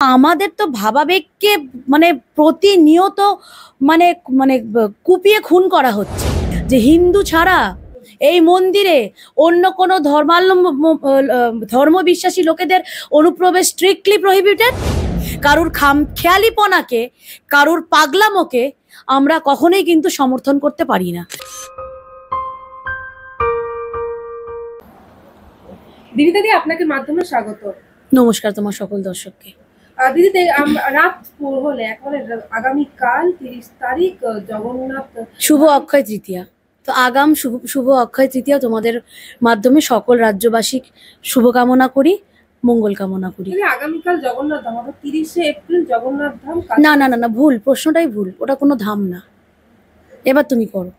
আমাদের তো ভাবাবেগকে মানে প্রতিনিয়ত মানে মানে কুপিয়ে খুন করা হচ্ছে যে হিন্দু ছাড়া এই মন্দিরে অন্য কোনো ধর্ম বিশ্বাসী লোকেদের অনুপ্রবেশ স্ট্রিক্টলি প্রহিবিটেড। কারুর খেয়ালিপনাকে, কারুর পাগলামোকে আমরা কখনোই কিন্তু সমর্থন করতে পারি না। দিদি আপনাকে মাধ্যমে স্বাগত। নমস্কার তোমার সকল দর্শককে। দিদি রাত হলে একেবারে আগামীকাল 30 তারিখ জগন্নাথ শুভ অক্ষয় তৃতীয়া। তো আগাম শুভ অক্ষয় তৃতীয়া তোমাদের মাধ্যমে সকল রাজ্যবাসী শুভকামনা করি, মঙ্গল কামনা করি। আগামীকাল জগন্নাথ ধাম, 30শে এপ্রিল জগন্নাথ ধাম। না না না না, ভুল, প্রশ্নটাই ভুল, ওটা কোনো ধাম না। এবার তুমি করো।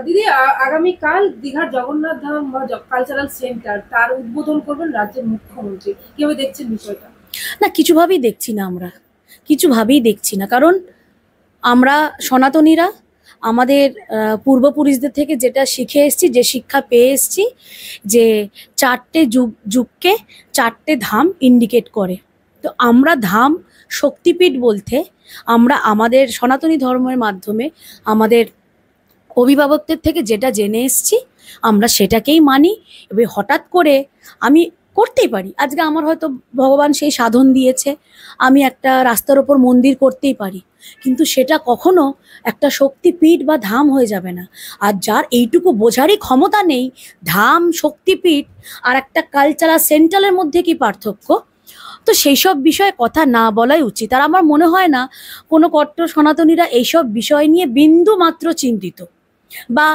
দিদি আগামীকাল দীঘার জগন্নাথ ধাম বা কালচারাল সেন্টার তার উদ্বোধন করবেন রাজ্যের মুখ্যমন্ত্রী। কিভাবে দেখছেন বিষয়টা? না, কিছুভাবেই দেখছি না, আমরা কিছুভাবেই দেখছি না। কারণ আমরা সনাতনীরা আমাদের পূর্বপুরুষদের থেকে যেটা শিখে এসেছি, যে শিক্ষা পেয়ে এসেছি, যে চারটে যুগকে চারটে ধাম ইন্ডিকেট করে। তো আমরা ধাম শক্তিপীঠ বলতে আমরা আমাদের সনাতনী ধর্মের মাধ্যমে আমাদের অভিভাবকদের থেকে যেটা জেনে এসেছি আমরা সেটাকেই মানি। এবার হঠাৎ করে আমি করতেই পারি, আজকে আমার হয়তো ভগবান সেই সাধন দিয়েছে, আমি একটা রাস্তার ওপর মন্দির করতেই পারি, কিন্তু সেটা কখনো একটা শক্তিপীঠ বা ধাম হয়ে যাবে না। আর যার এইটুকু বোঝারই ক্ষমতা নেই ধাম, শক্তিপীঠ আর একটা কালচারাল সেন্টারের মধ্যে কি পার্থক্য, তো সেই সব বিষয়ে কথা না বলাই উচিত। আর আমার মনে হয় না কোনো কট্টর সনাতনীরা এইসব বিষয় নিয়ে বিন্দু মাত্র চিন্তিত। বা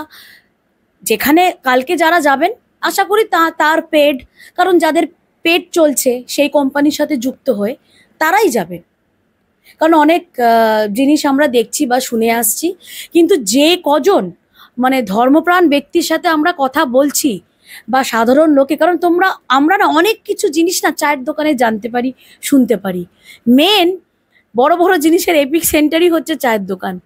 যেখানে কালকে যারা যাবেন আশা করি তার পেড, কারণ যাদের পেড চলছে সেই কোম্পানির সাথে যুক্ত হয়ে তারাই যাবেন। কারণ অনেক জিনিস আমরা দেখছি বা শুনে আসছি, কিন্তু যে কজন মানে ধর্মপ্রাণ ব্যক্তির সাথে আমরা কথা বলছি বা সাধারণ লোকে, কারণ আমরা না অনেক কিছু জিনিস না চায়ের দোকানে জানতে পারি, শুনতে পারি। মেন বড় বড় জিনিসের এপিক সেন্টারই হচ্ছে চায়ের দোকান।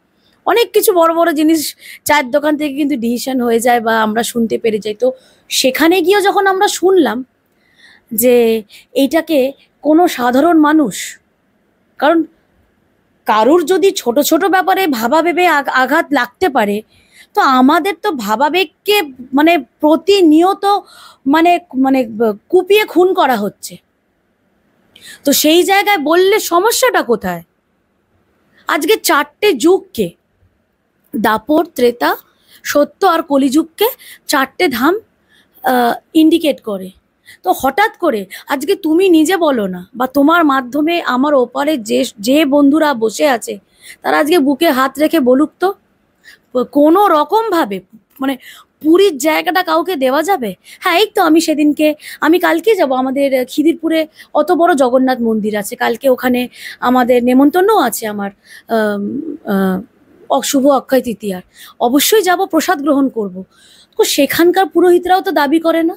অনেক কিছু বড় বড় জিনিস চায়ের দোকান থেকে কিন্তু ডিসিশন হয়ে যায় বা আমরা শুনতে পেরে যাই। তো সেখানে গিয়েও যখন আমরা শুনলাম যে এইটাকে কোনো সাধারণ মানুষ, কারণ কারুর যদি ছোট ছোট ব্যাপারে ভাবাবেগে আঘাত লাগতে পারে, তো আমাদের তো ভাবাবেগকে মানে প্রতিনিয়ত মানে মানে কুপিয়ে খুন করা হচ্ছে। তো সেই জায়গায় বললে সমস্যাটা কোথায়? আজকে চারটে যুগকে, দাপর, ত্রেতা, সত্য আর কলিযুগকে চারটে ধাম ইন্ডিকেট করে। তো হঠাৎ করে আজকে তুমি নিজে বলো না, বা তোমার মাধ্যমে আমার ওপারে যে বন্ধুরা বসে আছে তারা আজকে বুকে হাত রেখে বলুক তো, কোনো রকমভাবে মানে পুরীর জায়গাটা কাউকে দেওয়া যাবে? হ্যাঁ, এই তো আমি কালকে যাব, আমাদের খিদিরপুরে অত বড় জগন্নাথ মন্দির আছে, কালকে ওখানে আমাদের নেমন্তন্নও আছে আমার শুভ অক্ষয় তৃতীয়ার। অবশ্যই যাব, প্রসাদ গ্রহণ করব। তো সেখানকার পুরোহিতরাও তো দাবি করে না।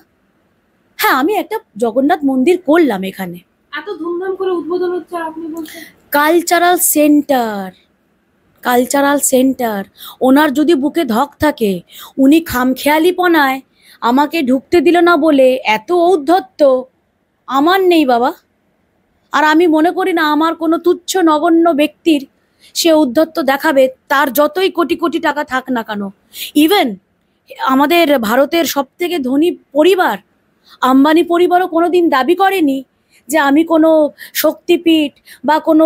হ্যাঁ, আমি একটা জগন্নাথ মন্দির করলাম, এখানে এত ধুমধাম করে উদ্বোধন হচ্ছে, আপনি বলছেন কালচারাল সেন্টার। ওনার যদি বুকে ধক থাকে, উনি খামখেয়ালিপনায় আমাকে ঢুকতে দিল না বলে এত ঔদ্ধত্য আমার নেই বাবা। আর আমি মনে করি না আমার কোনো তুচ্ছ নগণ্য ব্যক্তির সে ঔদ্ধত্য দেখাবে, তার যতই কোটি কোটি টাকা থাক না কেন। ইভেন আমাদের ভারতের সবথেকে ধনী পরিবার আম্বানি পরিবারও কোনোদিন দাবি করেনি যে আমি কোনো শক্তিপীঠ বা কোনো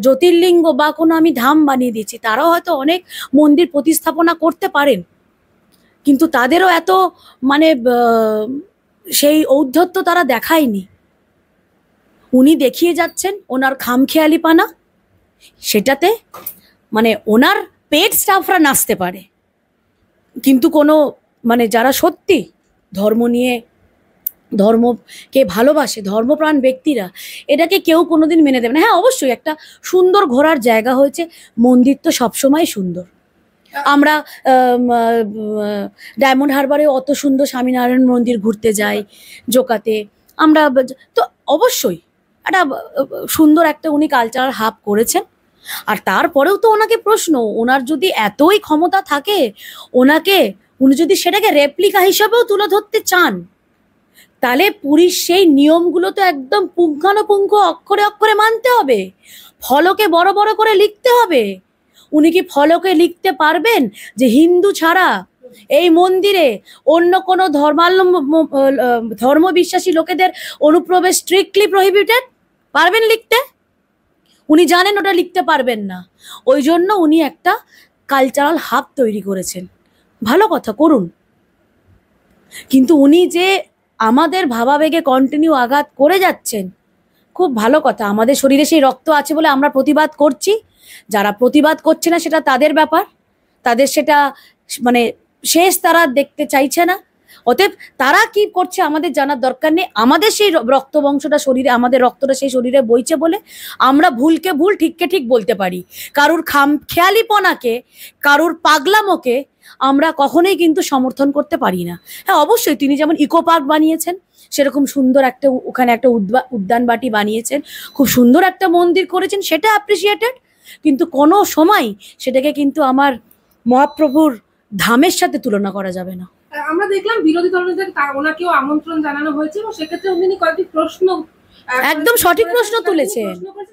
জ্যোতির্লিঙ্গ বা কোনো আমি ধাম বানিয়ে দিয়েছি। তারাও হয়তো অনেক মন্দির প্রতিস্থাপনা করতে পারেন, কিন্তু তাদেরও এত মানে সেই ঔদ্ধত্য তারা দেখায়নি। উনি দেখিয়ে যাচ্ছেন ওনার খামখেয়ালিপানা, সেটাতে মানে ওনার পেড স্টাফরা নাচতে পারে, কিন্তু কোনো মানে যারা সত্যি ধর্মকে ভালোবাসে, ধর্মপ্রাণ ব্যক্তিরা, এটাকে কেউ কোনোদিন মেনে দেবে না। হ্যাঁ, অবশ্যই একটা সুন্দর ঘোরার জায়গা হয়েছে, মন্দির তো সবসময় সুন্দর। আমরা ডায়মন্ড হারবারে অত সুন্দর স্বামীনারায়ণ মন্দির ঘুরতে যাই, জোকাতে আমরা, তো অবশ্যই একটা সুন্দর একটা উনি কালচারাল হাব করেছেন। আর তারপরেও তো ওনাকে প্রশ্ন, ওনার যদি এতই ক্ষমতা থাকে, উনি যদি সেটাকে রেপ্লিকা হিসাবেও তুলে ধরতে চান, তাহলে পুরীর সেই নিয়মগুলো তো একদম পুঙ্খানুপুঙ্খ অক্ষরে অক্ষরে মানতে হবে, ফলকে বড় বড় করে লিখতে হবে। উনি কি ফলকে লিখতে পারবেন যে হিন্দু ছাড়া এই মন্দিরে অন্য কোনো ধর্ম বিশ্বাসী লোকেদের অনুপ্রবেশ স্ট্রিক্টলি প্রহিবিটেড? পারবেন লিখতে? উনি জানেন ওটা লিখতে পারবেন না, ওই জন্য উনি একটা কালচারাল হাব তৈরি করেছেন। ভালো কথা, করুন, কিন্তু উনি যে আমাদের ভাবাবেগে কন্টিনিউ আঘাত করে যাচ্ছেন, খুব ভালো কথা। আমাদের শরীরে সেই রক্ত আছে বলে আমরা প্রতিবাদ করছি, যারা প্রতিবাদ করছে না সেটা তাদের ব্যাপার, তাদের সেটা মানে শেষ তারা দেখতে চাইছে না। অতএব তারা কি করছে আমাদের জানার দরকার নেই। আমাদের সেই রক্ত বংশটা শরীরে, আমাদের রক্তটা সেই শরীরে বইছে বলে আমরা ভুলকে ভুল ঠিককে ঠিক বলতে পারি। কারুর খেয়ালিপনাকে, কারুর পাগলামোকে আমরা কখনোই কিন্তু সমর্থন করতে পারি না। হ্যাঁ, অবশ্যই তিনি যেমন ইকো পার্ক বানিয়েছেন, সেরকম সুন্দর একটা ওখানে একটা উদ্যান বাটি বানিয়েছেন, খুব সুন্দর একটা মন্দির করেছেন, সেটা অ্যাপ্রিসিয়েটেড। কিন্তু কোনো সময় সেটাকে কিন্তু আমার মহাপ্রভুর ধামের সাথে তুলনা করা যাবে না। আমরা দেখলাম বিরোধী দলনেতা ওনাকেও আমন্ত্রণ জানানো হয়েছে এবং সেক্ষেত্রে উনি কয়েকটি প্রশ্ন, একদম সঠিক প্রশ্ন তুলেছেন।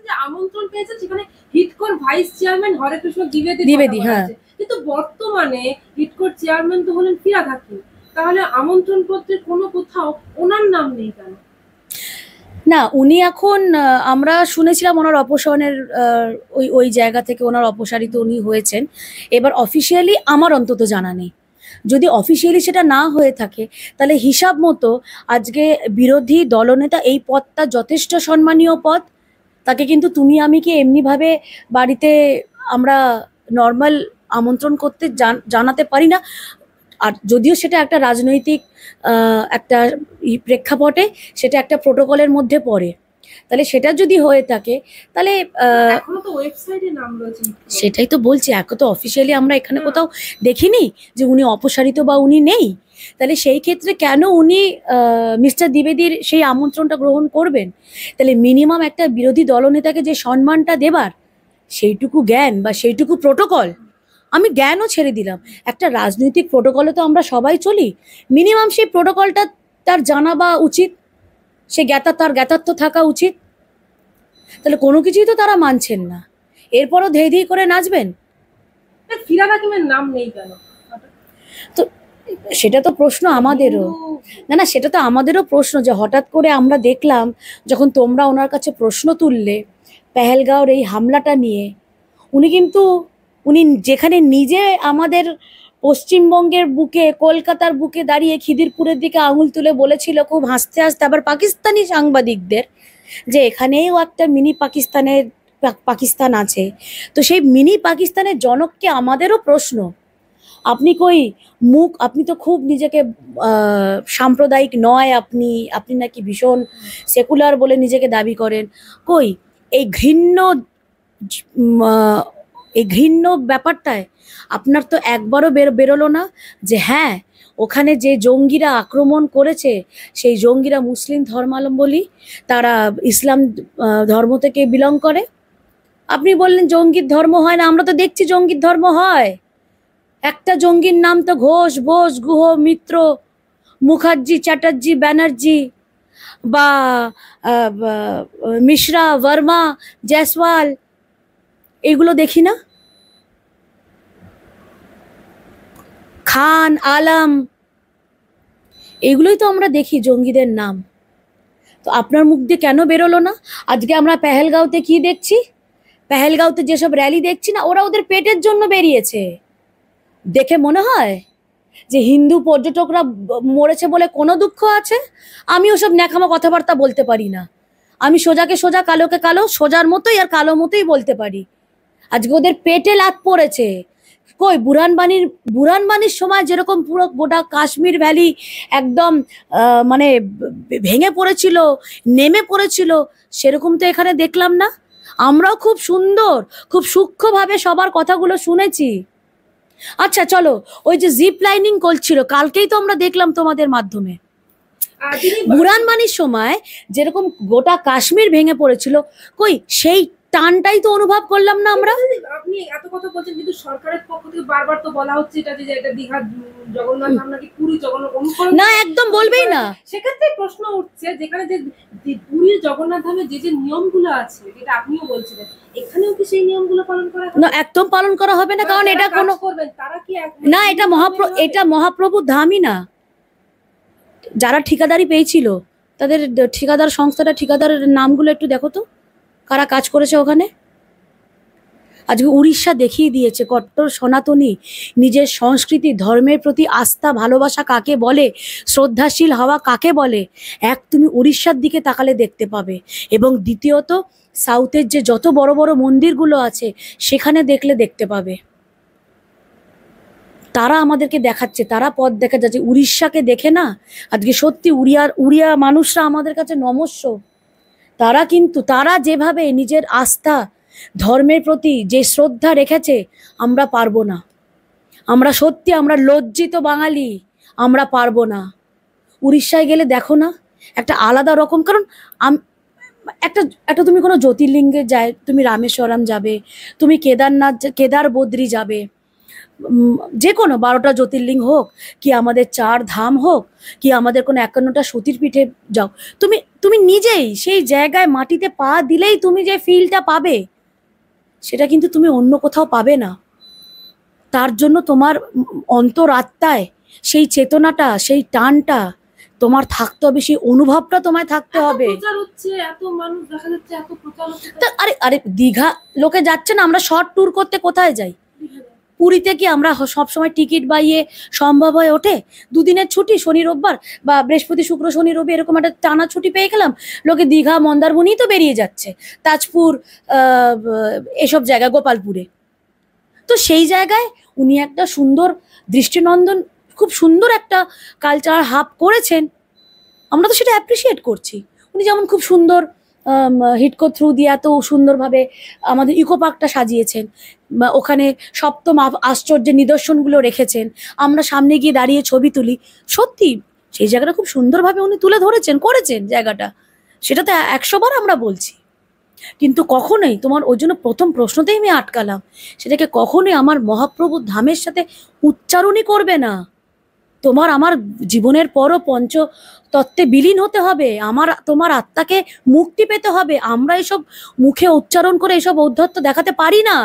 যে আমন্ত্রণ পেয়েছে সেখানে হিটকোর ভাইস চেয়ারম্যান হরেকৃষ্ণ দ্বিবেদী, হ্যাঁ, কিন্তু বর্তমানে হিটকোর চেয়ারম্যান তো হলেন ফিরহাদ হাকিম, তাহলে আমন্ত্রণ পত্রে কোনো কোথাও ওনার নাম নেই কেন? না, উনি এখন আমরা শুনেছিলাম ওনার অপসারণের ওই জায়গা থেকে ওনার অপসারিত উনি হয়েছেন। এবার অফিসিয়ালি আমার অন্তত জানা নেই। যদি অফিসিয়ালি সেটা না হয়ে থাকে তাহলে হিসাব মতো আজকে বিরোধী দলনেতা এই পদটা যথেষ্ট সম্মানীয় পদ। তাকে কিন্তু তুমি আমি কি এমনিভাবে বাড়িতে আমরা নর্মাল আমন্ত্রণ করতে জানাতে পারি না। আর যদিও সেটা একটা রাজনৈতিক একটা প্রেক্ষাপটে, সেটা একটা প্রোটোকলের মধ্যে পড়ে, তাহলে সেটা যদি হয়ে থাকে তাহলে এখনো তো ওয়েবসাইটে নাম রয়েছে। সেটাই তো বলছি, এখন তো অফিসিয়ালি আমরা এখানে কোথাও দেখিনি যে উনি অপসারিত বা উনি নেই। তাহলে সেই ক্ষেত্রে কেন উনি মিস্টার দ্বিবেদীর সেই আমন্ত্রণটা গ্রহণ করবেন? তাহলে মিনিমাম একটা বিরোধী দলনেতাকে যে সম্মানটা দেবার সেইটুকু জ্ঞান বা সেইটুকু প্রোটোকল, আমি জ্ঞানও ছেড়ে দিলাম, একটা রাজনৈতিক প্রোটোকলে তো আমরা সবাই চলি, মিনিমাম সেই প্রোটোকলটা তার জানা বা উচিত, সে তার জ্ঞাতার্থ থাকা উচিত। তাহলে কোনো কিছুই তো তারা মানছেন না, এরপরও ধেই ধেই করে নাচবেন। ফিরহাদ হাকিমের নাম নেই কেন? তো সেটা তো প্রশ্ন আমাদেরও, না সেটা তো আমাদেরও প্রশ্ন, যে হঠাৎ করে আমরা দেখলাম যখন তোমরা ওনার কাছে প্রশ্ন তুললে পেহেলগাঁওর এই হামলাটা নিয়ে, উনি যেখানে নিজে আমাদের পশ্চিমবঙ্গের বুকে, কলকাতার বুকে দাঁড়িয়ে খিদিরপুরের দিকে আঙুল তুলে বলেছিল খুব হাসতে হাসতে আবার পাকিস্তানি সাংবাদিকদের, যে এখানেও একটা মিনি পাকিস্তান আছে। তো সেই মিনি পাকিস্তানের জনককে আমাদেরও প্রশ্ন, আপনি তো খুব নিজেকে সাম্প্রদায়িক নয়, আপনি নাকি ভীষণ সেকুলার বলে নিজেকে দাবি করেন। কই এই ঘৃণ্য ব্যাপারটায় আপনার তো একবারও বেরোলো না যে হ্যাঁ, ওখানে যে জঙ্গিরা আক্রমণ করেছে সেই জঙ্গিরা মুসলিম ধর্মাবলম্বী, তারা ইসলাম ধর্ম থেকে বিলং করে। আপনি বললেন জঙ্গির ধর্ম হয় না, আমরা তো দেখছি জঙ্গির ধর্ম হয়। একটা জঙ্গির নাম তো ঘোষ, বোস, গুহ, মিত্র, মুখার্জি, চ্যাটার্জি, ব্যানার্জি বা মিশ্রা, বর্মা, জয়সওয়াল, এগুলো দেখি না? খান, আলম, এগুলোই তো আমরা দেখি জঙ্গিদের নাম। তো আপনার মুখ দিয়ে কেন বেরোলো না? আজকে আমরা পেহেলগাঁওতে কি দেখছি, পেহেলগাঁওতে যেসব র্যালি দেখছি না, ওরা ওদের পেটের জন্য বেরিয়েছে। দেখে মনে হয় যে হিন্দু পর্যটকরা মরেছে বলে কোনো দুঃখ আছে? আমি ওসব ন্যাকামো কথাবার্তা বলতে পারি না। আমি সোজাকে সোজা, কালোকে কালো, সোজার মতোই আর কালো মতোই বলতে পারি। আজকে ওদের পেটে লাত পড়েছে। কই বুরহানবানির সময় যেরকম পুরো গোটা কাশ্মীর ভ্যালি একদম মানে ভেঙে পড়েছিল, নেমে পড়েছিল, সেরকম তো এখানে দেখলাম না। আমরাও খুব সুন্দর, খুব সূক্ষ্মভাবে সবার কথাগুলো শুনেছি। আচ্ছা চলো, ওই যে জিপ লাইনিং করছিল কালকেই তো আমরা দেখলাম তোমাদের মাধ্যমে। বুরহানবানির সময় যেরকম গোটা কাশ্মীর ভেঙে পড়েছিল, কই সেই টানটাই তো অনুভব করলাম না আমরা। আপনি এত কথা বলছেন, কিন্তু সরকারের পক্ষ থেকে বারবার তো বলা হচ্ছে এটা যে এটা দীঘা জগন্নাথ ধাম নাকি পুরী জগন্নাথ অনুকরণ না, একদম বলবেই না। সেক্ষেত্রে প্রশ্ন উঠছে, যেখানে যে পুরীর জগন্নাথ ধামে যে যে নিয়মগুলো আছে, যেটা আপনিও বলছিলেন, এখানেও কি সেই নিয়মগুলো পালন করা হবে? না, একদম পালন করা হবে না, কারণ এটা কোনো তারা কি না, এটা মহাপ্রভুর ধামই না। যারা ঠিকাদারি পেয়েছিল তাদের ঠিকাদার সংস্থাটা, ঠিকাদারের নামগুলো একটু দেখো তো, কারা কাজ করেছে ওখানে। আজকে উড়িষ্যা দেখিয়ে দিয়েছে কট্টর সনাতনী নিজের সংস্কৃতি ধর্মের প্রতি আস্থা ভালোবাসা কাকে বলে, শ্রদ্ধাশীল হওয়া কাকে বলে। এক, তুমি উড়িষ্যার দিকে তাকালে দেখতে পাবে, এবং দ্বিতীয়ত সাউথের যে যত বড় বড় মন্দিরগুলো আছে সেখানে দেখলে দেখতে পাবে। তারা আমাদেরকে দেখাচ্ছে, তারা পথ দেখা যাচ্ছে। উড়িষ্যাকে দেখে না আজকে সত্যি উড়িয়া মানুষরা আমাদের কাছে নমস্য। তারা যেভাবে নিজের আস্থা ধর্মের প্রতি যে শ্রদ্ধা রেখেছে, আমরা পারবো না। আমরা লজ্জিত বাঙালি, আমরা পারবো না। উড়িষ্যায় গেলে দেখো না একটা আলাদা রকম, কারণ একটা তুমি কোনো জ্যোতির্লিঙ্গে যায়, তুমি রামেশ্বরম যাবে, তুমি কেদার বদ্রী যাবে, যে কোনো 12টা জ্যোতির্লিঙ্গ হোক, কি আমাদের 4 ধাম হোক, কি আমাদের কোনো 51টা সতীর পীঠে যাও, তুমি নিজেই সেই জায়গায় মাটিতে পা দিলেই তুমি যে ফিলটা পাবে, সেটা কিন্তু তুমি অন্য কোথাও পাবে না। তার জন্য তোমার অন্তরাত্মায় সেই চেতনাটা, সেই টানটা তোমার থাকতে হবে, সেই অনুভবটা তোমায় থাকতে হবে। এত মানুষ দেখা যাচ্ছে, এত প্রচার হচ্ছে। আরে দীঘা লোকে যাচ্ছে না, আমরা শর্ট ট্যুর করতে কোথায় যাই? পুরীতে কি আমরা সবসময় টিকিট বাইয়ে সম্ভব হয়ে ওঠে? 2 দিনের ছুটি, শনি রোববার বা বৃহস্পতি শুক্র শনি রবি, এরকম একটা টানা ছুটি পেয়ে গেলাম, লোকে দীঘা মন্দারমণি তো বেরিয়ে যাচ্ছে, তাজপুর, এসব জায়গা, গোপালপুরে। তো সেই জায়গায় উনি একটা সুন্দর দৃষ্টিনন্দন, খুব সুন্দর একটা কালচার হাব করেছেন, আমরা তো সেটা অ্যাপ্রিসিয়েট করছি। উনি যেমন খুব সুন্দর হিডকো থ্রু দিয়ে এত সুন্দরভাবে আমাদের ইকো পার্কটা সাজিয়েছেন, ওখানে সপ্তম আশ্চর্যের নিদর্শনগুলো রেখেছেন, আমরা সামনে গিয়ে দাঁড়িয়ে ছবি তুলি। সত্যি সেই জায়গাটা খুব সুন্দরভাবে উনি তুলে করেছেন জায়গাটা, সেটা তো 100 বার আমরা বলছি। কিন্তু কখনোই তোমার ওই জন্য প্রথম প্রশ্নতেই আমি আটকালাম, সেটাকে কখনোই আমার মহাপ্রভুর ধামের সাথে উচ্চারণই করবে না। আমার জীবনের পরও পঞ্চতত্ত্বে বিলীন হতে হবে, তোমার আত্মাকে মুক্তি পেতে হবে। আমরা এসব মুখে উচ্চারণ করে এসব ঔদ্ধত্য দেখাতে পারি না।